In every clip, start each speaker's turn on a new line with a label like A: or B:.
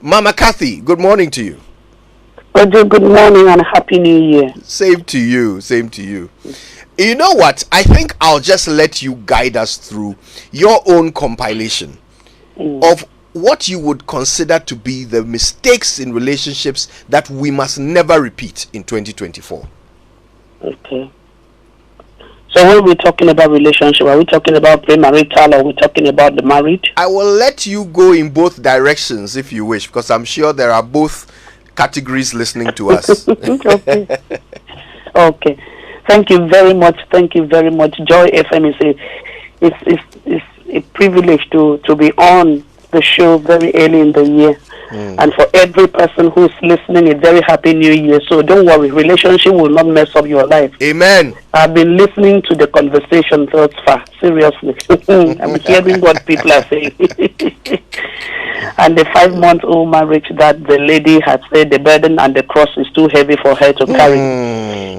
A: Mama Kathy, good morning to you.
B: Good morning and Happy New Year.
A: Same to you. Same to you. You know what? I think I'll just let you guide us through your own compilation of what you would consider to be the mistakes in relationships that we must never repeat in 2024.
B: Okay. So when we're talking about relationship, are we talking about premarital or are we talking about the married?
A: I will let you go in both directions if you wish, because I'm sure there are both categories listening to us.
B: Okay. Okay. Thank you very much. Thank you very much. Joy FM is a privilege to be on the show very early in the year. And for every person who's listening, a very Happy New Year. So don't worry, relationship will not mess up your life.
A: Amen.
B: I've been listening to the conversation thus far. Seriously. I'm hearing what people are saying. And the 5-month-old marriage that the lady had said the burden and the cross is too heavy for her to carry.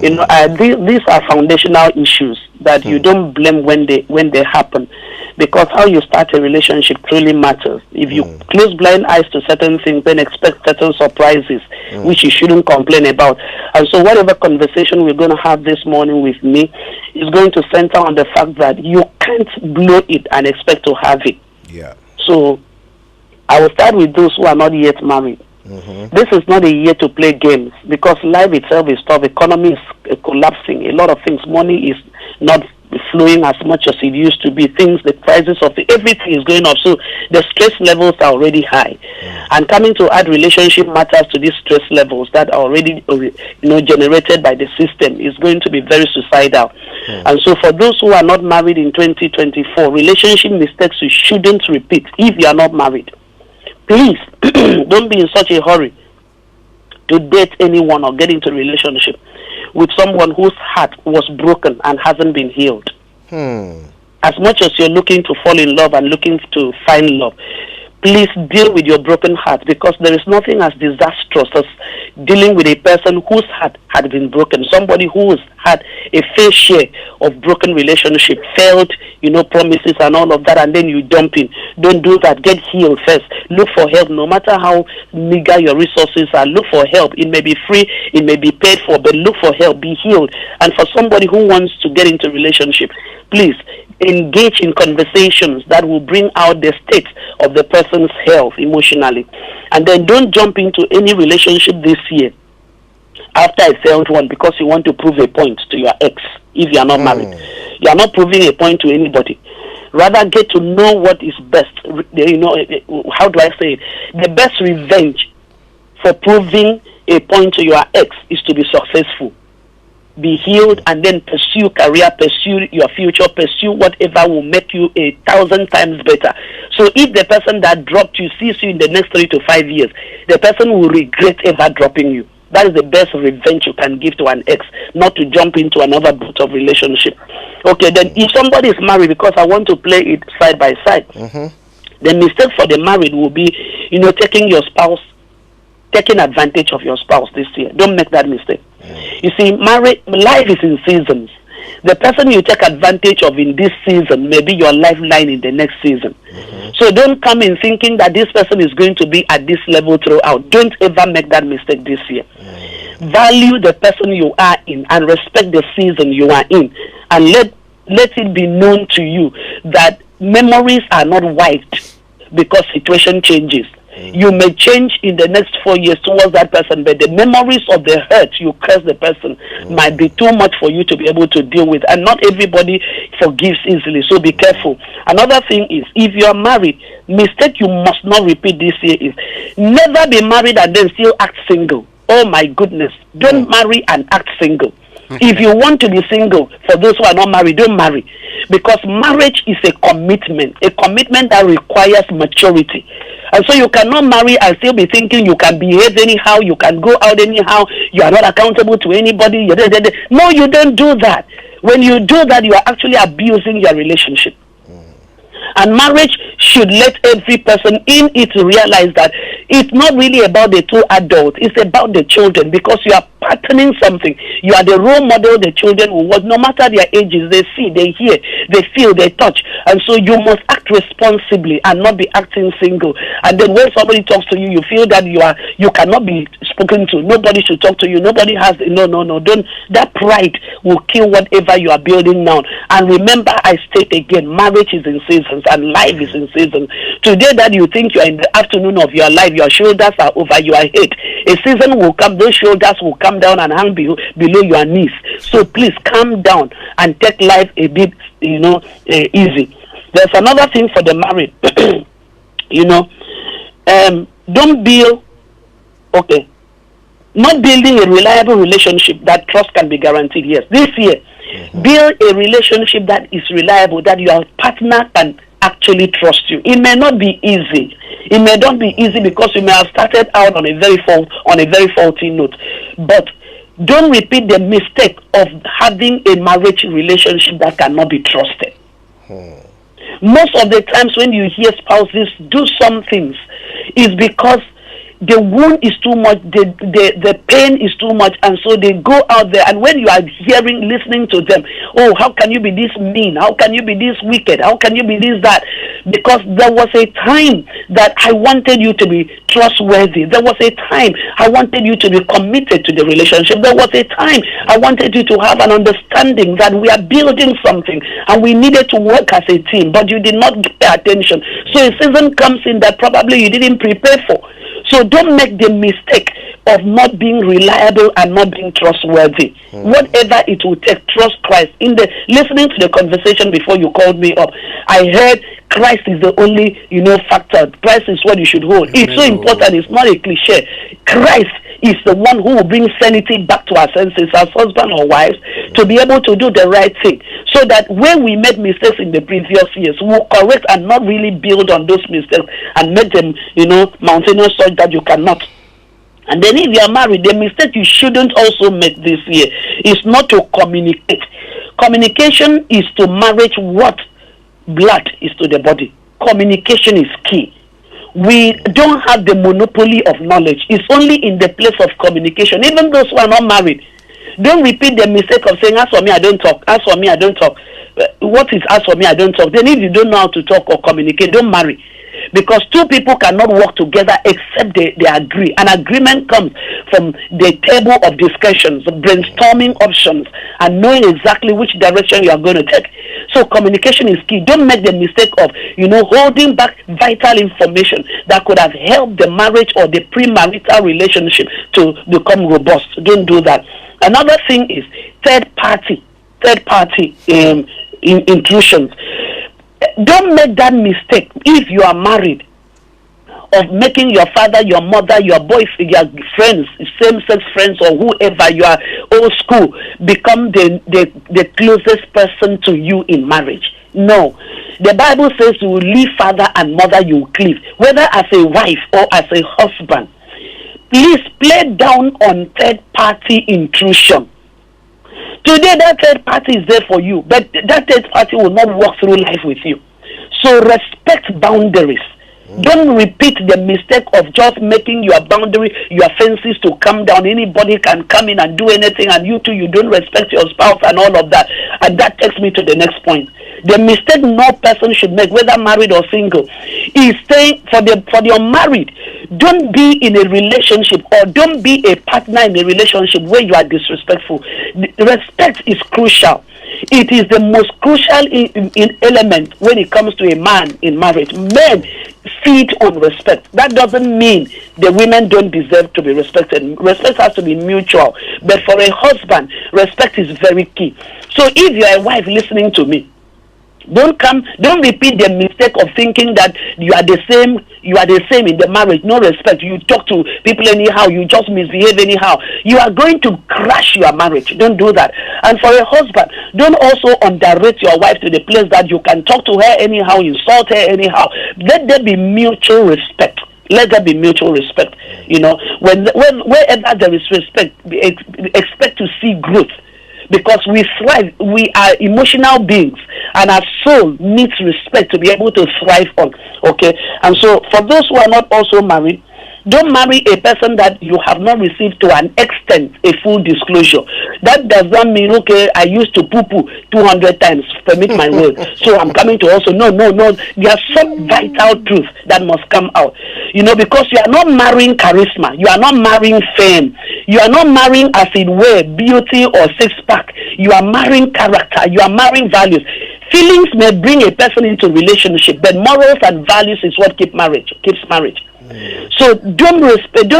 B: You know, these are foundational issues that you don't blame when they happen, because how you start a relationship truly matters. If you close blind eyes to certain things, then expect certain surprises, which you shouldn't complain about. And so whatever conversation we're going to have this morning with me is going to center on the fact that you can't blow it and expect to have it.
A: Yeah.
B: So I will start with those who are not yet married. This is not a year to play games, because life itself is tough. Economy is collapsing. A lot of things. Money is not flowing as much as it used to be. Things, the prices of everything is going up. So the stress levels are already high. And coming to add relationship matters to these stress levels that are already generated by the system is going to be very suicidal. And so for those who are not married in 2024, relationship mistakes you shouldn't repeat if you are not married. Please, don't be in such a hurry to date anyone or get into a relationship with someone whose heart was broken and hasn't been healed. As much as you're looking to fall in love and looking to find love, please deal with your broken heart, because there is nothing as disastrous as dealing with a person whose heart had been broken, somebody who's had a fair share of broken relationship, failed, promises and all of that, and then you dump in. Don't do that. Get healed first. Look for help, no matter how meager your resources are. Look for help. It may be free, it may be paid for, but look for help. Be healed. And for somebody who wants to get into a relationship, please engage in conversations that will bring out the state of the person's health emotionally. And then don't jump into any relationship this year after a failed one because you want to prove a point to your ex. If you are not married, you are not proving a point to anybody. Rather, get to know what is best. How do I say it? The best revenge for proving a point to your ex is to be successful. Be healed, and then pursue career, pursue your future, pursue whatever will make you 1,000 times better. So if the person that dropped you sees you in the next 3 to 5 years, the person will regret ever dropping you. That is the best revenge you can give to an ex, not to jump into another boat of relationship. Okay, then if somebody is married, because I want to play it side by side, the mistake for the married will be, taking advantage of your spouse this year. Don't make that mistake. You see, life is in seasons. The person you take advantage of in this season may be your lifeline in the next season. So don't come in thinking that this person is going to be at this level throughout. Don't ever make that mistake this year. Value the person you are in and respect the season you are in. And let it be known to you that memories are not wiped because situation changes. You may change in the next 4 years towards that person, but the memories of the hurt you caused the person might be too much for you to be able to deal with. And not everybody forgives easily, so be careful. Another thing is, if you are married, mistake you must not repeat this year is never be married and then still act single. Oh my goodness. Don't marry and act single. If you want to be single, for those who are not married, don't marry. Because marriage is a commitment that requires maturity. And so you cannot marry and still be thinking you can behave anyhow, you can go out anyhow, you are not accountable to anybody. No, you don't do that. When you do that, you are actually abusing your relationship. And marriage should let every person in it realize that It's not really about the two adults. It's about the children, because you are patterning something. You are the role model the children will watch. No matter their ages, they see, they hear, they feel, they touch. And so you must act responsibly and not be acting single. And then when somebody talks to you, you feel that you cannot be spoken to. Nobody should talk to you. Nobody has, no. Don't, that pride will kill whatever you are building now. And remember, I state again, marriage is in seasons and life is in seasons. Today that you think you are in the afternoon of your life, your shoulders are over your head. A season will come, those shoulders will come down and hang below your knees. So please calm down and take life a bit, easy. There's another thing for the married. Don't build, not building a reliable relationship that trust can be guaranteed. Yes, this year, build a relationship that is reliable, that your partner can actually trust you. It may not be easy. It may not be easy because you may have started out on a very faulty note. But don't repeat the mistake of having a marriage relationship that cannot be trusted. Most of the times when you hear spouses do some things, is because the wound is too much, the pain is too much, and so they go out there, and when you are listening to them, oh, how can you be this mean? How can you be this wicked? How can you be this, that? Because there was a time that I wanted you to be trustworthy. There was a time I wanted you to be committed to the relationship. There was a time I wanted you to have an understanding that we are building something, and we needed to work as a team, but you did not pay attention. So a season comes in that probably you didn't prepare for. So don't make the mistake of not being reliable and not being trustworthy. Whatever it will take, trust Christ. Listening to the conversation before you called me up, I heard Christ is the only, factor. Christ is what you should hold. It's so important. It's not a cliche. Christ is the one who will bring sanity back to our senses as husband or wives to be able to do the right thing. So that when we made mistakes in the previous years, we'll correct and not really build on those mistakes and make them, mountainous such that you cannot. And then if you are married, the mistake you shouldn't also make this year is not to communicate. Communication is to marriage what blood is to the body. Communication is key. We don't have the monopoly of knowledge. It's only in the place of communication. Even those who are not married, don't repeat the mistake of saying, as for me, I don't talk. As for me, I don't talk. What is as for me, I don't talk? Then if you don't know how to talk or communicate, don't marry. Because two people cannot work together except they agree. An agreement comes from the table of discussions, brainstorming options, and knowing exactly which direction you are going to take. So communication is key. Don't make the mistake of, holding back vital information that could have helped the marriage or the premarital relationship to become robust. Don't do that. Another thing is third party intrusions. Don't make that mistake if you are married of making your father, your mother, your boyfriend, your friends, same-sex friends, or whoever you are, old school, become the closest person to you in marriage. No. The Bible says you will leave father and mother, you will cleave. Whether as a wife or as a husband, please play down on third-party intrusion. Today, that third party is there for you, but that third party will not walk through life with you. So respect boundaries. Don't repeat the mistake of just making your boundary, your fences to come down. Anybody can come in and do anything, and you too, you don't respect your spouse and all of that. And that takes me to the next point. The mistake no person should make, whether married or single, is saying for the unmarried, don't be in a relationship or don't be a partner in a relationship where you are disrespectful. Respect is crucial. It is the most crucial element when it comes to a man in marriage. Men feed on respect. That doesn't mean the women don't deserve to be respected. Respect has to be mutual. But for a husband, respect is very key. So if you are a wife listening to me, don't repeat the mistake of thinking that you are the same in the marriage. No respect. You talk to people anyhow, you just misbehave anyhow. You are going to crash your marriage. Don't do that. And for a husband, don't also underrate your wife to the place that you can talk to her anyhow, insult her anyhow. Let there be mutual respect. Let there be mutual respect. Wherever there is respect, expect to see growth. Because we thrive, we are emotional beings, and our soul needs respect to be able to thrive on. Okay, and so for those who are not also married, Don't marry a person that you have not received to an extent a full disclosure. That does not mean, okay, I used to poo-poo 200 times, permit my word, so I'm coming to also. No. There are some vital truths that must come out. Because you are not marrying charisma. You are not marrying fame. You are not marrying, as it were, beauty or six-pack. You are marrying character. You are marrying values. Feelings may bring a person into relationship, but morals and values is what keeps marriage. So don't repeat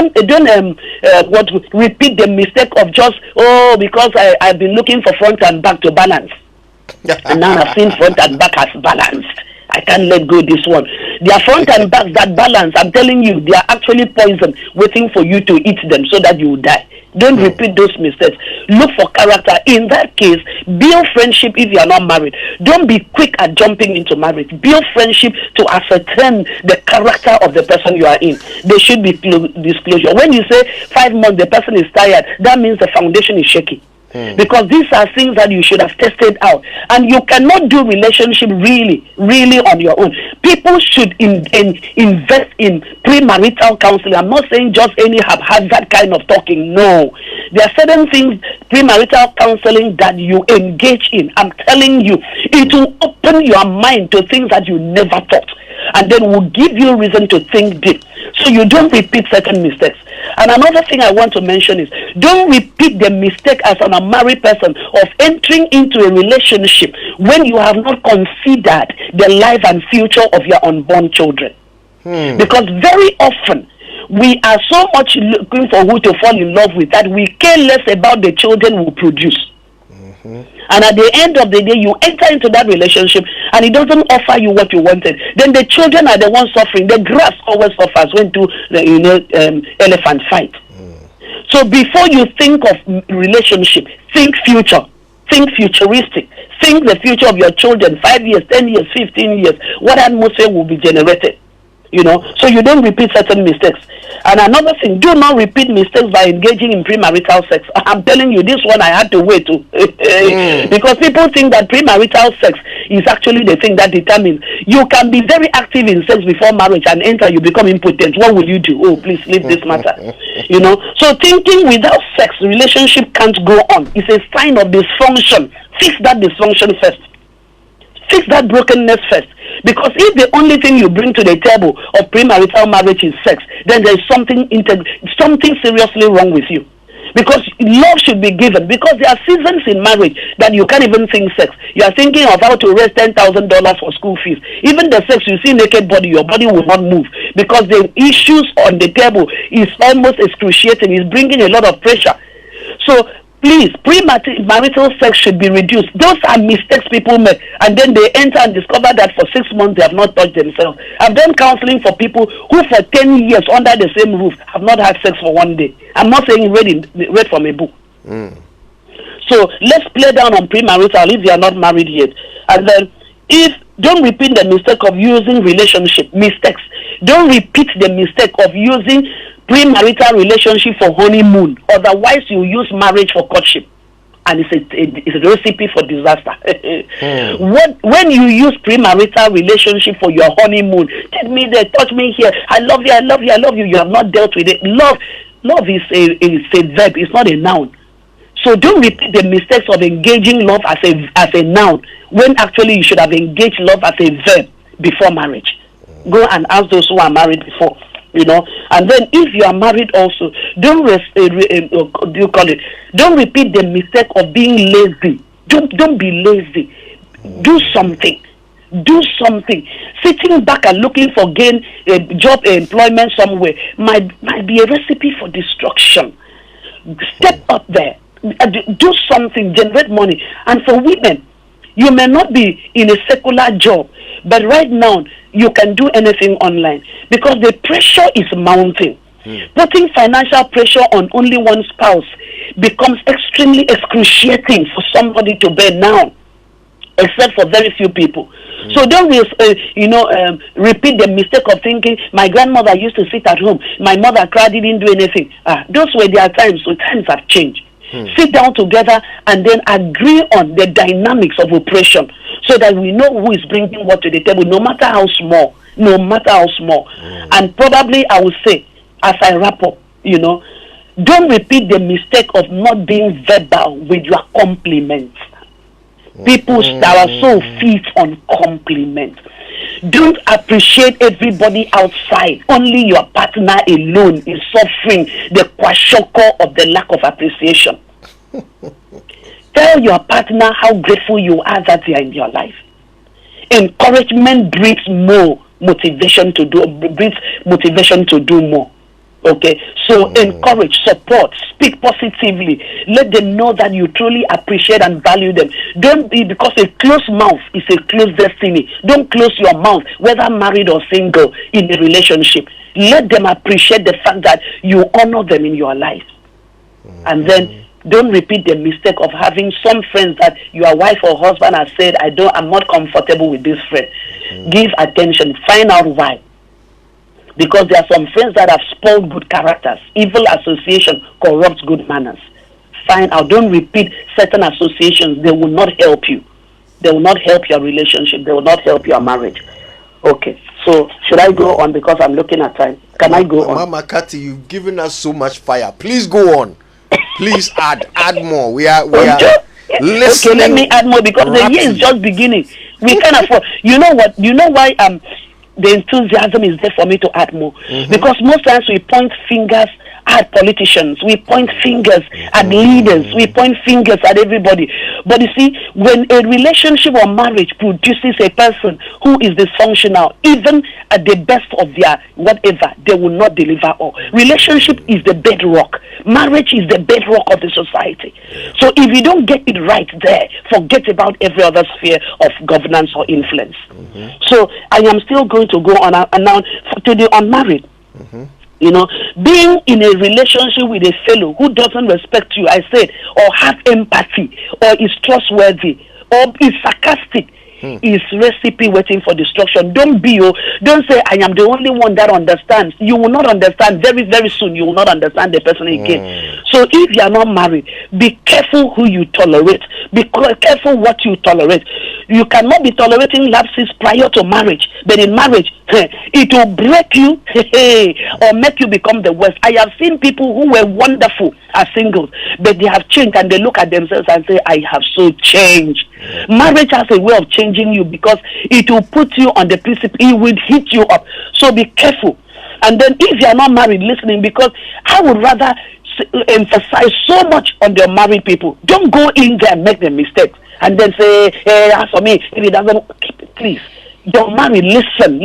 B: the mistake of just, because I've been looking for front and back to balance, and now I've seen front and back as balanced. I can't let go this one. Their front and back that balance, I'm telling you, they are actually poison waiting for you to eat them so that you will die. Don't repeat those mistakes. Look for character. In that case, build friendship if you are not married. Don't be quick at jumping into marriage. Build friendship to ascertain the character of the person you are in. There should be disclosure. When you say 5 months, the person is tired, that means the foundation is shaky. Because these are things that you should have tested out, and you cannot do relationship really on your own. People should invest in premarital counseling. I'm not saying just any haphazard kind of talking. No, there are certain things, premarital counseling, that you engage in. I'm telling you, it will open your mind to things that you never thought, and then will give you reason to think deep, so you don't repeat certain mistakes. And another thing I want to mention is, don't repeat the mistake as an unmarried person of entering into a relationship when you have not considered the life and future of your unborn children. Because very often we are so much looking for who to fall in love with that we care less about the children we produce. And at the end of the day, you enter into that relationship and it doesn't offer you what you wanted. Then the children are the ones suffering. The grass always suffers when two elephant fight. So before you think of relationship, think future. Think futuristic. Think the future of your children, 5 years, 10 years, 15 years. What atmosphere will be generated? So you don't repeat certain mistakes. And another thing, do not repeat mistakes by engaging in premarital sex. I'm telling you, this one I had to wait to. Because people think that premarital sex is actually the thing that determines. You can be very active in sex before marriage and enter, you become impotent. What will you do? Oh, please leave this matter. So thinking without sex, relationship can't go on. It's a sign of dysfunction. Fix that dysfunction first. Fix that brokenness first. Because if the only thing you bring to the table of premarital marriage is sex, then there's something seriously wrong with you. Because love should be given. Because there are seasons in marriage that you can't even think sex. You are thinking of how to raise $10,000 for school fees. Even the sex, you see naked body, your body will not move. Because the issues on the table is almost excruciating. It's bringing a lot of pressure. So please, premarital sex should be reduced. Those are mistakes people make, and then they enter and discover that for 6 months they have not touched themselves. I've done counseling for people who for 10 years under the same roof have not had sex for 1 day. I'm not saying read from a book. So let's play down on premarital if you are not married yet. And then don't repeat the mistake of using relationship mistakes. Don't repeat the mistake of using premarital relationship for honeymoon. Otherwise, you use marriage for courtship, and it's a recipe for disaster. When you use premarital relationship for your honeymoon, take me there, touch me here, I love you, I love you, I love you. You have not dealt with it. Love is a verb. It's not a noun. So don't repeat the mistakes of engaging love as a noun when actually you should have engaged love as a verb before marriage. Go and ask those who are married before. And then if you are married also, don't repeat the mistake of being lazy. Don't be lazy. Do something. Sitting back and looking for job employment somewhere might be a recipe for destruction. Step up there. Do something, generate money. And for women, you may not be in a secular job, but right now you can do anything online because the pressure is mounting. Putting financial pressure on only one spouse becomes extremely excruciating for somebody to bear now, except for very few people. So don't repeat the mistake of thinking my grandmother used to sit at home, my mother cried, didn't do anything. Those were their times, so times have changed. Sit down together and then agree on the dynamics of oppression so that we know who is bringing what to the table, no matter how small. And probably I would say, as I wrap up, don't repeat the mistake of not being verbal with your compliments. People that are so feed on compliments. Don't appreciate everybody outside. Only your partner alone is suffering the kwashoko of the lack of appreciation. Tell your partner how grateful you are that they are in your life. Encouragement brings more motivation to do more. Okay, so encourage, support, speak positively. Let them know that you truly appreciate and value them. Don't be, because a closed mouth is a closed destiny. Don't close your mouth, whether married or single, in a relationship. Let them appreciate the fact that you honor them in your life. And then don't repeat the mistake of having some friends that your wife or husband has said, I'm not comfortable with this friend. Give attention, find out why. Because there are some friends that have spoiled good characters. Evil association corrupts good manners. Find out. Don't repeat certain associations. They will not help you. They will not help your relationship. They will not help your marriage. Okay. So should I go on, because I'm looking at time? Can I go on?
A: Mama Cathy, you've given us so much fire. Please go on. Please add more. We are listening.
B: Okay, let me add more, because the year is just beginning. We can afford. You know what? You know why the enthusiasm is there for me to add more. Because most times we point fingers at politicians, we point fingers at leaders, we point fingers at everybody. But you see, when a relationship or marriage produces a person who is dysfunctional, even at the best of their whatever, they will not deliver all. Relationship is the bedrock. Marriage is the bedrock of the society. So if you don't get it right there, forget about every other sphere of governance or influence. So I am still going to go on and now to the unmarried. Being in a relationship with a fellow who doesn't respect you, I said, or have empathy, or is trustworthy, or is sarcastic, is recipe waiting for destruction. Don't say, I am the only one that understands. You will not understand. Very, very soon, you will not understand the person again. So if you are not married, be careful who you tolerate. Be careful what you tolerate. You cannot be tolerating lapses prior to marriage, but in marriage, it will break you or make you become the worst. I have seen people who were wonderful as singles, but they have changed and they look at themselves and say, I have so changed. Marriage has a way of changing you, because it will put you on the principle, it will hit you up. So be careful. And then if you are not married, listening, because I would rather emphasize so much on the married people. Don't go in there and make the mistakes and then say, hey, as for me, if it doesn't, please. You're married, listen.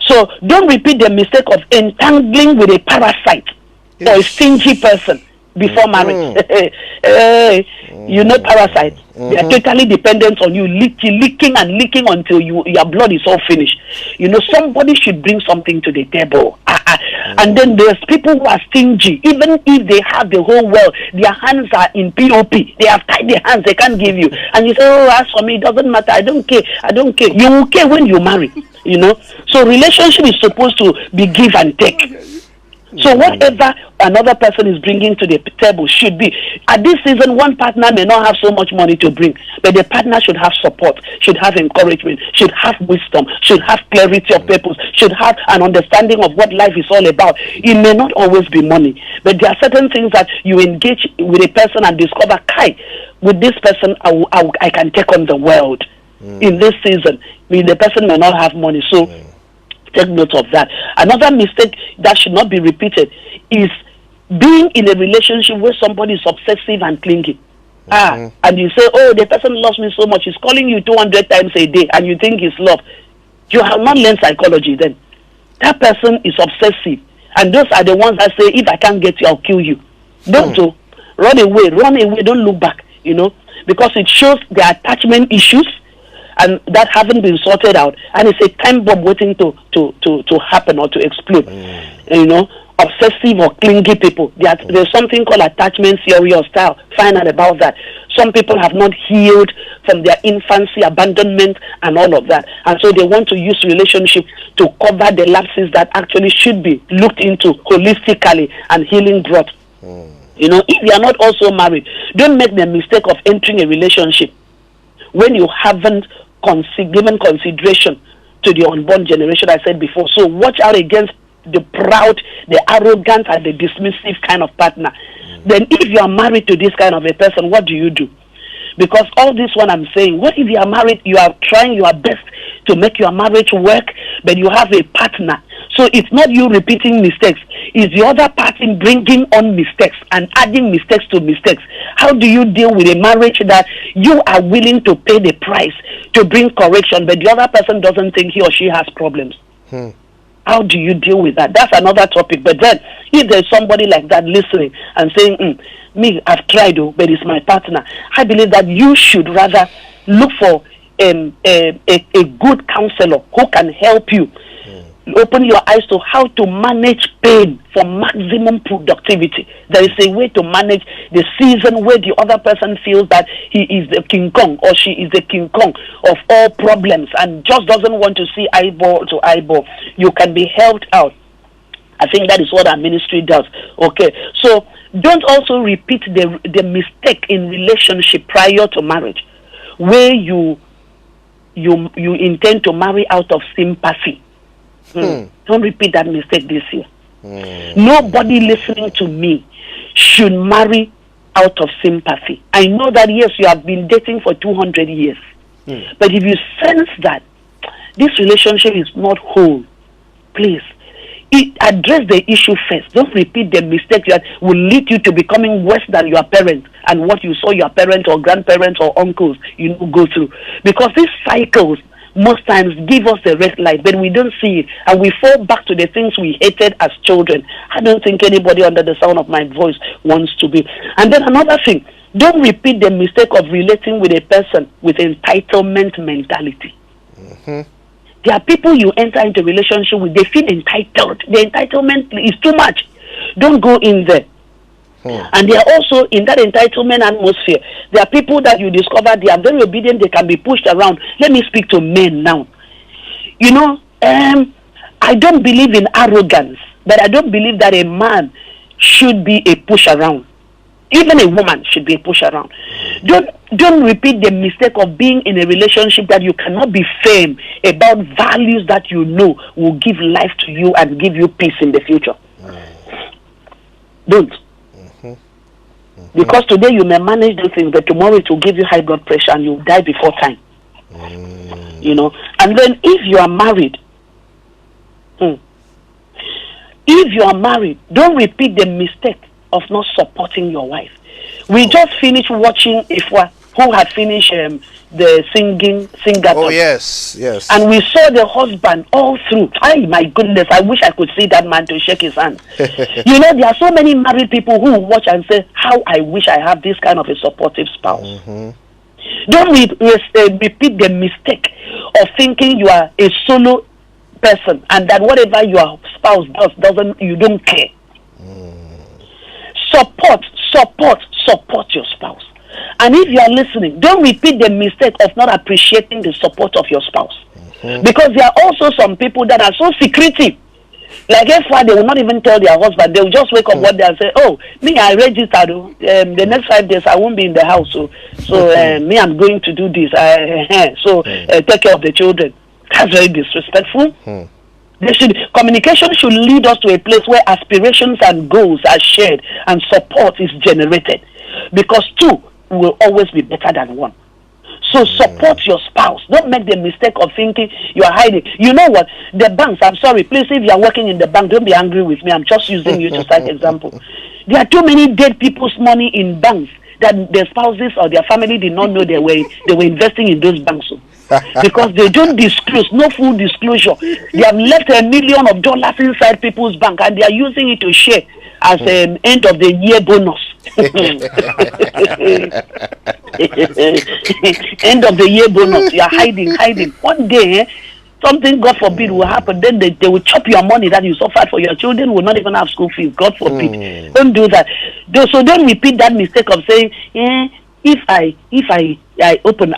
B: So don't repeat the mistake of entangling with a parasite or a stingy person before marriage. Parasite. They are totally dependent on you, leaking until your blood is all finished. Somebody should bring something to the table. And then there's people who are stingy. Even if they have the whole world, their hands are in POP. They have tied their hands, they can't give you. And you say, oh, as for me, it doesn't matter. I don't care. You will care when you marry. So relationship is supposed to be give and take. So whatever another person is bringing to the table should be, at this season, one partner may not have so much money to bring, but the partner should have support, should have encouragement, should have wisdom, should have clarity of purpose, should have an understanding of what life is all about. It may not always be money, but there are certain things that you engage with a person and discover, with this person, I can take on the world. In this season, the person may not have money, so take note of that. Another mistake that should not be repeated is being in a relationship where somebody is obsessive and clingy. And you say, oh, the person loves me so much, he's calling you 200 times a day, and you think it's love. You have not learned psychology then. That person is obsessive. And those are the ones that say, if I can't get you, I'll kill you. Don't do. Run away, don't look back, because it shows their attachment issues, and that haven't been sorted out, and it's a time bomb waiting to happen or to explode. Obsessive or clingy people. There's something called attachment theory or style. Find out about that. Some people have not healed from their infancy, abandonment, and all of that, and so they want to use relationship to cover the lapses that actually should be looked into holistically and healing brought. If you are not also married, don't make the mistake of entering a relationship when you haven't given consideration to the unborn generation, I said before. So watch out against the proud, the arrogant, and the dismissive kind of partner. Then if you are married to this kind of a person, what do you do? Because all this one I'm saying, what if you are married, you are trying your best to make your marriage work, but you have a partner. So it's not you repeating mistakes. It's the other party bringing on mistakes and adding mistakes to mistakes. How do you deal with a marriage that you are willing to pay the price to bring correction, but the other person doesn't think he or she has problems? How do you deal with that? That's another topic. But then, if there's somebody like that listening and saying, me, I've tried, but it's my partner, I believe that you should rather look for a good counselor who can help you open your eyes to how to manage pain for maximum productivity. There is a way to manage the season where the other person feels that he is the King Kong or she is the King Kong of all problems and just doesn't want to see eyeball to eyeball. You can be helped out. I think that is what our ministry does. Okay, so don't also repeat the mistake in relationship prior to marriage, where you intend to marry out of sympathy. Don't repeat that mistake this year. Nobody listening to me should marry out of sympathy. I know that, yes, you have been dating for 200 years. But if you sense that this relationship is not whole, please, address the issue first. Don't repeat the mistake that will lead you to becoming worse than your parents and what you saw your parents or grandparents or uncles go through. Because these cycles most times give us the red light, but we don't see it, and we fall back to the things we hated as children. I don't think anybody under the sound of my voice wants to be. And then another thing, don't repeat the mistake of relating with a person with entitlement mentality. There are people you enter into a relationship with, they feel entitled. The entitlement is too much. Don't go in there. And they are also in that entitlement atmosphere. There are people that you discover they are very obedient, they can be pushed around. Let me speak to men now. I don't believe in arrogance, but I don't believe that a man should be a push around. Even a woman should be a push around. Don't repeat the mistake of being in a relationship that you cannot be firm about values that you know will give life to you and give you peace in the future. Don't. Because today you may manage those things, but tomorrow it will give you high blood pressure and you'll die before time. And then if you are married, don't repeat the mistake of not supporting your wife. We just finished watching Ifwa, who had finished the singer.
A: Oh, yes.
B: And we saw the husband all through. My goodness, I wish I could see that man to shake his hand. There are so many married people who watch and say, how I wish I have this kind of a supportive spouse. Don't repeat the mistake of thinking you are a solo person and that whatever your spouse does, you don't care. Support your spouse. And if you are listening, don't repeat the mistake of not appreciating the support of your spouse. Because there are also some people that are so secretive. Like if they will not even tell their husband, they will just wake up one day and say, I registered. The next 5 days I won't be in the house. So I'm going to do this. Take care of the children. That's very disrespectful. Communication should lead us to a place where aspirations and goals are shared and support is generated. Because two will always be better than one. So support your spouse. Don't make the mistake of thinking you are hiding. You know what? The banks, I'm sorry, please, if you are working in the bank, don't be angry with me. I'm just using you to cite example. There are too many dead people's money in banks that their spouses or their family did not know they were investing in those banks. Because they don't disclose, no full disclosure. They have left $1 million inside people's bank and they are using it to share as an end of the year bonus. End of the year bonus. You are hiding. One day, something, God forbid, will happen. Then they will chop your money that you suffered for your children. Will not even have school fees. God forbid. Don't do that. So don't repeat that mistake of saying, if I open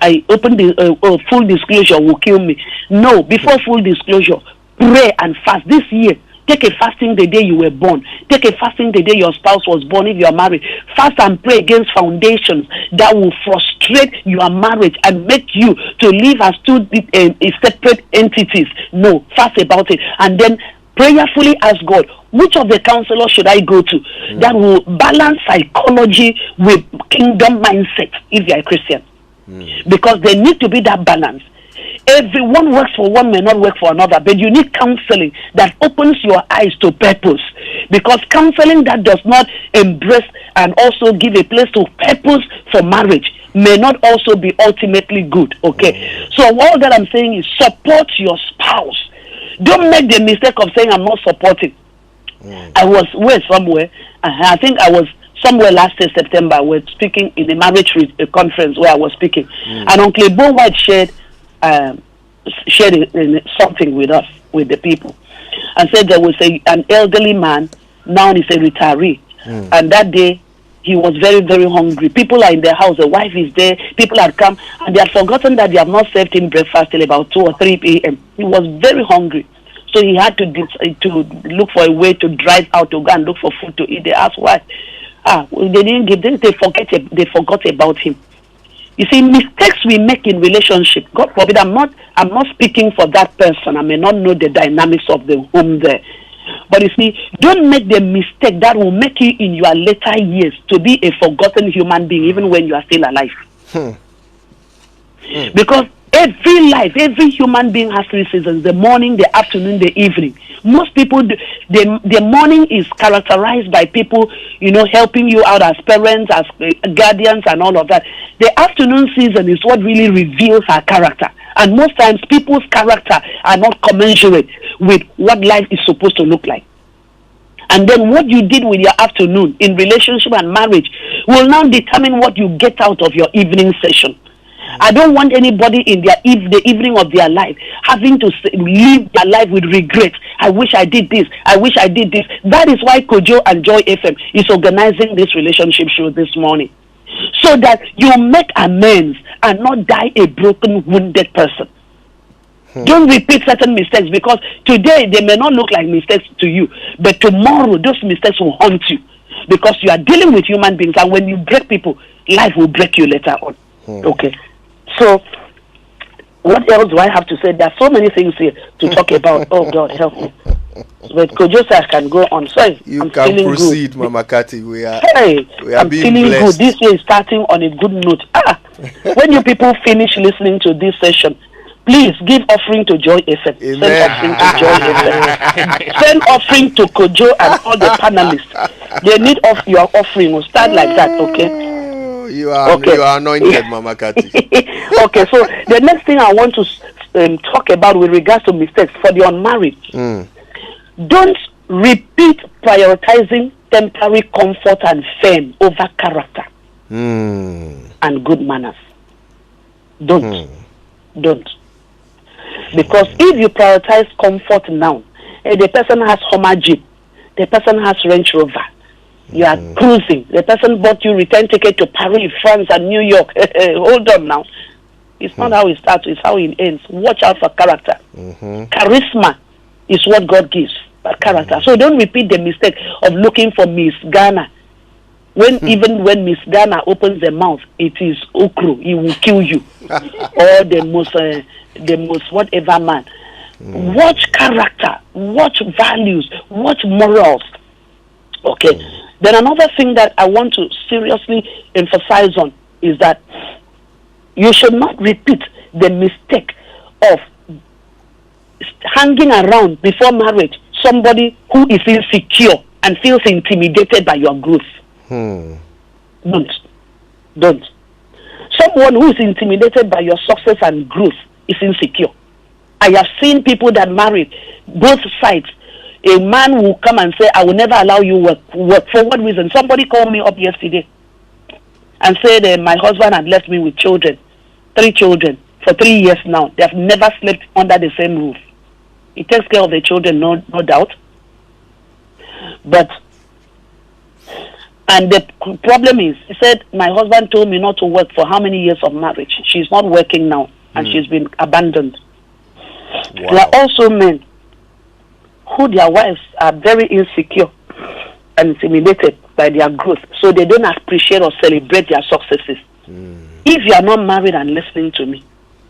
B: the full disclosure will kill me. No, before full disclosure, pray and fast. This year, Take a fasting the day you were born. Take a fasting the day your spouse was born if you are married. Fast and pray against foundations that will frustrate your marriage and make you to live as two separate entities. No, fast about it. And then prayerfully ask God, which of the counselors should I go to that will balance psychology with kingdom mindset if you are a Christian? Because there needs to be that balance. Everyone works for one, may not work for another, but you need counseling that opens your eyes to purpose. Because counseling that does not embrace and also give a place to purpose for marriage may not also be ultimately good. Okay, so all that I'm saying is support your spouse. Don't make the mistake of saying I'm not supporting. I was somewhere. I think I was somewhere last year, September. We're speaking in a marriage conference where I was speaking, and Uncle Bo White shared something with us, with the people, and said there was an elderly man, now he's a retiree, and that day he was very, very hungry. People are in their house, the wife is there, people had come, and they had forgotten that they have not served him breakfast till about 2 or 3 p.m. He was very hungry, so he had to look for a way to drive out to go and look for food to eat. They asked why. They didn't give them, they forgot about him. You see, mistakes we make in relationship, God forbid, I'm not speaking for that person. I may not know the dynamics of the home there. But you see, don't make the mistake that will make you in your later years to be a forgotten human being even when you are still alive. Because every human being has 3 seasons: the morning, the afternoon, the evening. Most people, the morning is characterized by people, helping you out as parents, as guardians, and all of that. The afternoon season is what really reveals our character. And most times, people's character are not commensurate with what life is supposed to look like. And then what you did with your afternoon in relationship and marriage will now determine what you get out of your evening session. I don't want anybody in the evening of their life having to live their life with regret. I wish I did this. I wish I did this. That is why Kojo and Joy FM is organizing this relationship show this morning, so that you make amends and not die a broken, wounded person. Don't repeat certain mistakes, because today they may not look like mistakes to you, but tomorrow those mistakes will haunt you, because you are dealing with human beings, and when you break people, life will break you later on. Okay. So, what else do I have to say? There are so many things here to talk about. Oh, God, help me. But Kojosa can go on. Sorry,
A: you can proceed, good. Mama Kati. We are
B: I'm
A: being
B: feeling
A: blessed.
B: good. This year is starting on a good note. When you people finish listening to this session, please give offering to Joy FM.
A: Amen.
B: Send offering to Joy FM. Send offering to Kojo and all the panelists. They need your offering. We'll start like that, okay?
A: You are anointed, Mama Kati.
B: Okay, so the next thing I want to talk about with regards to mistakes for the unmarried. Don't repeat prioritizing temporary comfort and fame over character and good manners. Don't. Because if you prioritize comfort now, the person has Hummer Jeep, the person has Range Rover, you are cruising, the person bought you return ticket to Paris, France, and New York. Hold on now. It's not how it starts, it's how it ends. Watch out for character. Charisma is what God gives, but character. So don't repeat the mistake of looking for Miss Ghana. Even when Miss Ghana opens the mouth, it is okro. He will kill you. Or the most whatever man. Watch character. Watch values. Watch morals. Okay. Then another thing that I want to seriously emphasize on is that you should not repeat the mistake of hanging around before marriage somebody who is insecure and feels intimidated by your growth. Don't. Someone who is intimidated by your success and growth is insecure. I have seen people that married both sides. A man will come and say, I will never allow you work. For what reason? Somebody called me up yesterday and said my husband had left me with children, 3 children, for 3 years now. They have never slept under the same roof. He takes care of the children, no doubt. And the problem is, he said, my husband told me not to work for how many years of marriage? She's not working now, and she's been abandoned. Wow. There are also men who their wives are very insecure and intimidated by their growth, so they don't appreciate or celebrate their successes. If you are not married and listening to me,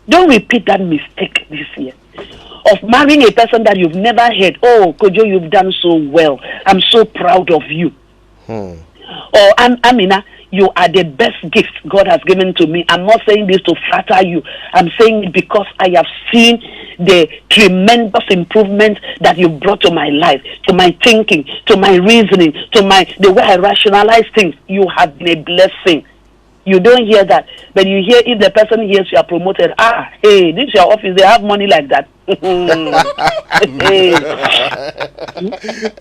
B: don't repeat that mistake this year of marrying a person that you've never heard. Oh, Kojo, you've done so well. I'm so proud of you. Or Amina, you are the best gift God has given to me. I'm not saying this to flatter you. I'm saying it because I have seen the tremendous improvement that you brought to my life, to my thinking, to my reasoning, to the way I rationalize things. You have been a blessing. You don't hear that, but you hear if the person hears you are promoted. Ah, hey, this is your office. They have money like that.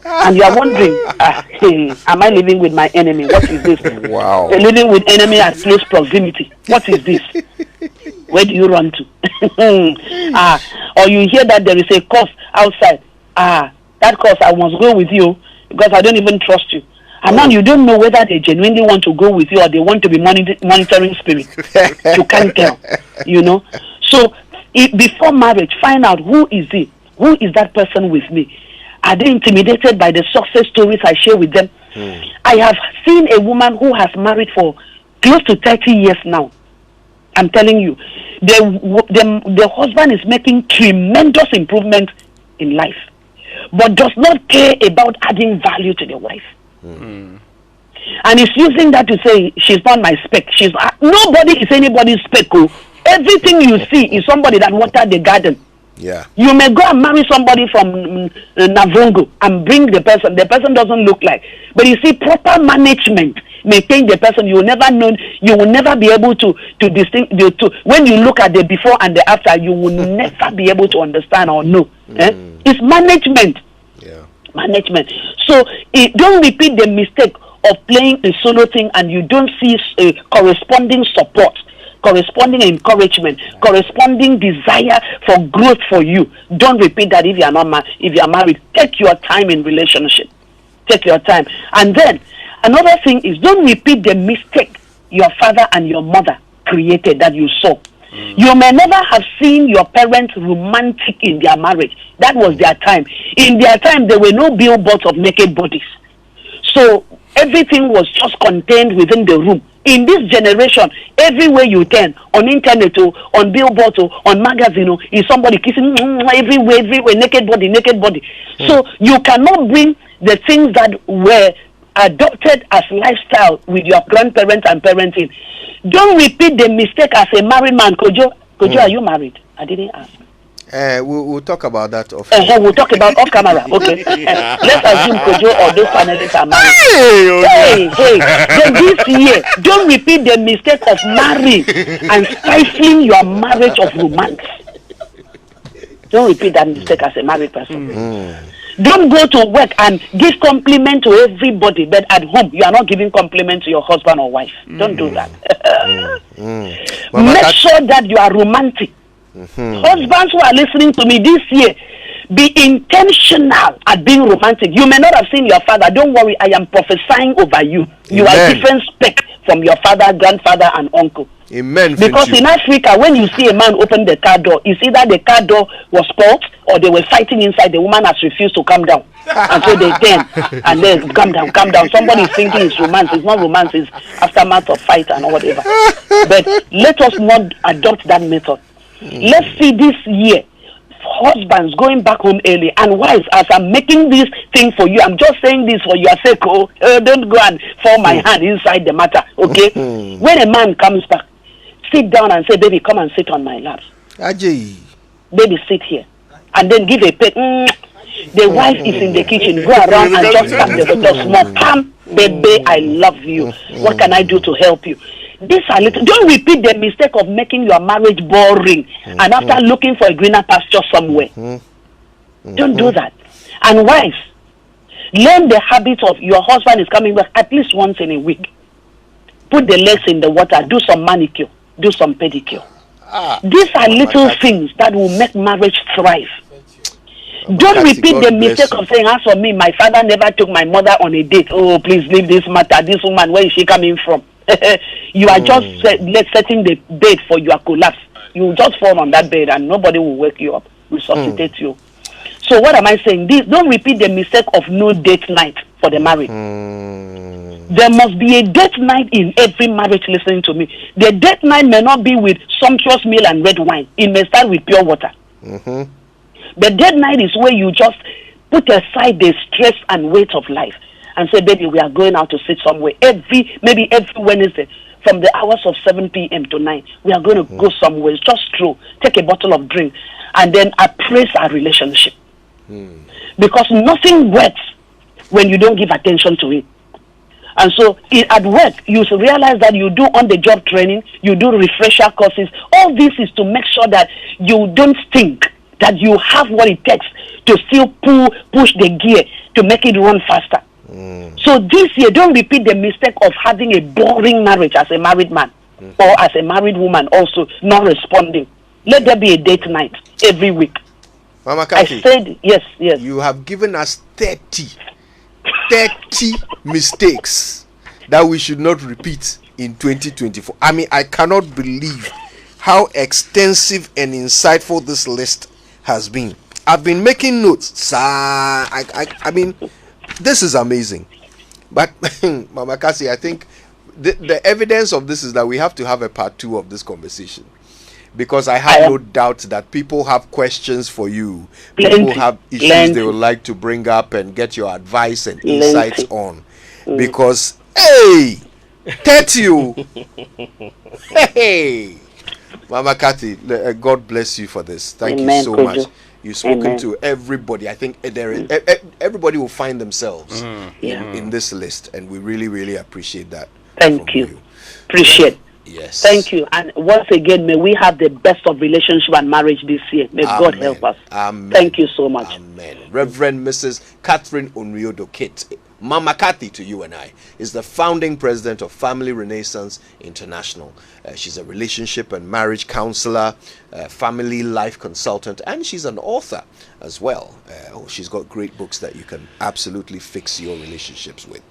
B: And you are wondering, hey, am I living with my enemy? What is this?
A: Wow.
B: Living with enemy at close proximity. What is this? Where do you run to? Or you hear that there is a course outside. That course I must go with you because I don't even trust you. And now you don't know whether they genuinely want to go with you or they want to be monitoring spirit. You can't tell, you know. So before marriage, find out who is he? Who is that person with me? Are they intimidated by the success stories I share with them? I have seen a woman who has married for close to 30 years now. I'm telling you, the husband is making tremendous improvement in life, but does not care about adding value to the wife. And he's using that to say she's not my spec. Nobody is anybody's spec. Everything you see is somebody that watered the garden.
A: Yeah.
B: You may go and marry somebody from Navongo and bring the person. The person doesn't look like. But you see, proper management may change the person. You will never know. You will never be able to distinguish. When you look at the before and the after, you will never be able to understand or know. It's management. Management. So don't repeat the mistake of playing a solo thing and you don't see corresponding support, corresponding encouragement, corresponding desire for growth for you. Don't repeat that if you are not if you are married. Take your time in relationship. Take your time. And then another thing is, don't repeat the mistake your father and your mother created that you saw. You may never have seen your parents romantic in their marriage. That was their time. In their time, there were no billboards of naked bodies. So everything was just contained within the room. In this generation, everywhere you turn, on internet, on billboards, on magazine, is somebody kissing everywhere, naked body. So you cannot bring the things that were adopted as lifestyle with your grandparents and parenting. Don't repeat the mistake as a married man. Kojo, are you married? I didn't ask.
A: We'll talk about that off.
B: We'll talk about off camera. Okay. Let's assume Kojo or those panelists are married. Hey. Then this year, don't repeat the mistake of marrying and stifling your marriage of romance. Don't repeat that mistake as a married person. Don't go to work and give compliment to everybody, but at home you are not giving compliment to your husband or wife. Don't do that. Make sure that you are romantic. Husbands who are listening to me this year, be intentional at being romantic. You may not have seen your father. Don't worry, I am prophesying over you. You are different spec from your father, grandfather, and uncle.
A: Amen.
B: Because in Africa, when you see a man open the car door, it's either the car door was spoiled or they were fighting inside. The woman has refused to come down. And so they turn and then calm down. Somebody is thinking it's romance. It's not romance, it's aftermath of fight and whatever. But let us not adopt that method. Let's see this year, husbands going back home early, and wives, as I'm making this thing for you, I'm just saying this for your sake. Don't go and fall my hand inside the matter, okay? When a man comes back, sit down and say, baby, come and sit on my lap. Baby, sit here. And then give a pet. The wife is in the kitchen. Go around and just tap the door small. Come, baby, I love you. What can I do to help you? These are little. Don't repeat the mistake of making your marriage boring and after looking for a greener pasture somewhere. Don't do that. And wives, learn the habit of your husband is coming back at least once in a week. Put the legs in the water. Do some manicure. Do some pedicure. These are little things that will make marriage thrive. Don't repeat the mistake of saying, as for me, my father never took my mother on a date. Oh, please leave this matter. This woman, where is she coming from? You are just setting the bed for your collapse. You just fall on that bed and nobody will wake you up, resuscitate you. So what am I saying? Don't repeat the mistake of no date night for the married. There must be a date night in every marriage. Listening to me, the date night may not be with sumptuous meal and red wine. It may start with pure water. The date night is where you just put aside the stress and weight of life and say, baby, we are going out to sit somewhere. Maybe every Wednesday from the hours of 7 p.m. to 9, we are going to go somewhere. Just stroll, take a bottle of drink, and then appraise our relationship. Because nothing works when you don't give attention to it. And so at work, you realize that you do on-the-job training, you do refresher courses. All this is to make sure that you don't think that you have what it takes to still push the gear to make it run faster. So this year, don't repeat the mistake of having a boring marriage as a married man or as a married woman also not responding. Let there be a date night every week.
A: Mama Kathy,
B: I said, yes.
A: You have given us 30 mistakes that we should not repeat in 2024. I mean, I cannot believe how extensive and insightful this list has been. I've been making notes, sir. I mean, this is amazing. But Mama Kathy, I think the evidence of this is that we have to have a part 2 of this conversation. Because I have no doubt that people have questions for you. People have issues they would like to bring up and get your advice and insights on. Because, hey, 30. Hey, Mama Kathy, God bless you for this. Thank you so much. You've spoken to everybody. I think everybody will find themselves in this list. And we really, really appreciate that.
B: Thank you. Appreciate.
A: Yes.
B: Thank you. And once again, may we have the best of relationship and marriage this year. May God help us.
A: Amen.
B: Thank you so much.
A: Amen. Reverend Mrs Catherine Onwioduokit, Mama Kathy to you and I, is the founding president of Family Renaissance International. She's a relationship and marriage counselor, family life consultant, and she's an author as well. She's got great books that you can absolutely fix your relationships with.